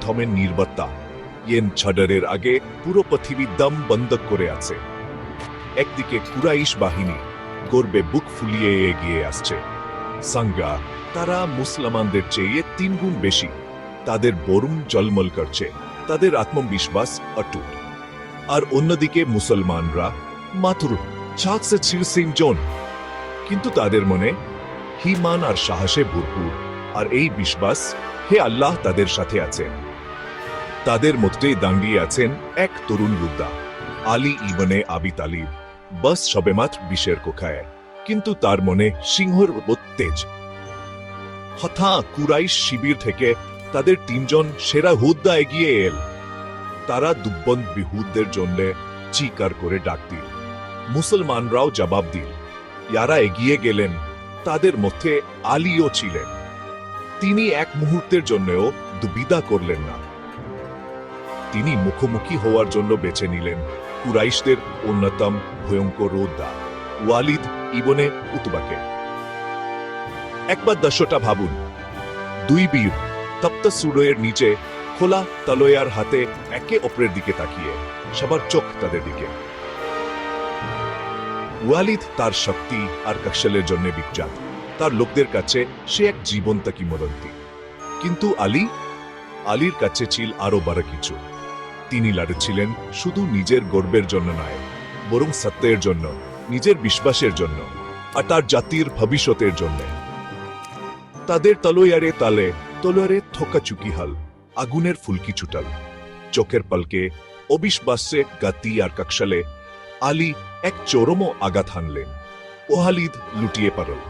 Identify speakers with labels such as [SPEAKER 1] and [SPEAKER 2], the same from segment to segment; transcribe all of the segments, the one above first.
[SPEAKER 1] থমেন নির্বাতা yen ছাডারের আগে পুরো পৃথিবী দম বন্ধ করে আছে। একদিকে কুরাইশ বাহিনী গর্বে বুক ফুলিয়ে এগিয়ে আসছে। সাঙ্গা তারা মুসলমানদের চেয়ে 3 গুণ বেশি, তাদের বরুণ জলমল করছে, তাদের আত্মবিশ্বাস অটুট। আর অন্যদিকে মুসলমানরা মাত্র 400 জন, কিন্তু তাদের মনে ঈমান আর সাহসে ভরপুর, আর এই বিশ্বাস হে আল্লাহ তাদের সাথে আছেন। তাদের মধ্যে দাঁড়িয়ে আছেন এক তরুণ যোদ্ধা, আলী ইবনে আবি তালিব। বস সবেমাত্র 20-এর কোখায়, কিন্তু তার মনে সিংহর তেজ। হঠাৎ কুরাইশ শিবির থেকে তাদের 3 জন সেরা যোদ্ধা এগিয়ে এল। তারা দুব্বন বিহুদের জন্য চিৎকার করে ডাক দিল। মুসলমানরাও জবাব দিল। যারা এগিয়ে গেলেন তাদের মধ্যে আলীও ছিলেন। তিনি এক মুহূর্তের জন্যও দুবিধা করলেন না। তিনি মুখোমুখি হওয়ার জন্য বেছে নিলেন কুরাইশদের অন্যতম ভয়ঙ্কর যোদ্ধা ওয়ালিদ ইবনে উতবাকে। একবার দৃশ্যটা ভাবুন, 2 বীর তপ্ত সূর্যের নিচে খোলা তলোয়ার হাতে একে অপরের দিকে তাকিয়ে, সবার চোখ তাদের দিকে। ওয়ালিদ তার শক্তি আর কৌশলের জন্য বিখ্যাত, তার লোকদের কাছে সে এক জীবন্ত কিংবদন্তি। কিন্তু আলীর কাছে ছিল আরো বড় কিছু। তিনি লড়ছিলেন শুধু নিজের গর্বের জন্য নয়, বরং সত্যের জন্য, নিজের বিশ্বাসের জন্য, আর তার জাতির ভবিষ্যতের জন্য। তাদের তলোয়ারে থোকা চুকি হল, আগুনের ফুলকি ছুটাল। চোখের পলকে অবিশ্বাসে গতি আর কৌশলে আলী এক চরম আঘাত হানলেন। ওয়ালিদ লুটিয়ে পড়ল।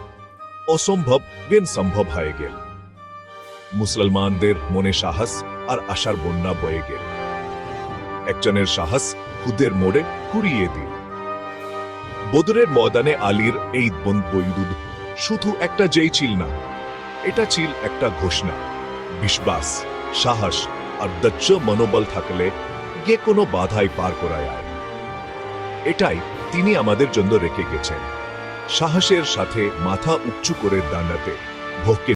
[SPEAKER 1] অসম্ভব বেন সম্ভব হয়ে গেল। মুসলমানদের মনে সাহস আর আশার বন্যা বয়ে গেল। একজনের সাহস খুদের মোড়ে কুড়িয়ে দিল। বদরের ময়দানে আলীর এই বন্ধুযুদ্ধ শুধু একটা জয় ছিল না, এটা ছিল একটা ঘোষণা। বিশ্বাস, সাহস আর দৃঢ় মনোবল থাকলে যে কোনো বাধাই পার করা যায়। এটাই তিনি আমাদের জন্য রেখে গেছেন, সাহসের সাথে মাথা উঁচু করে দাঁড়াতে, ভোগকে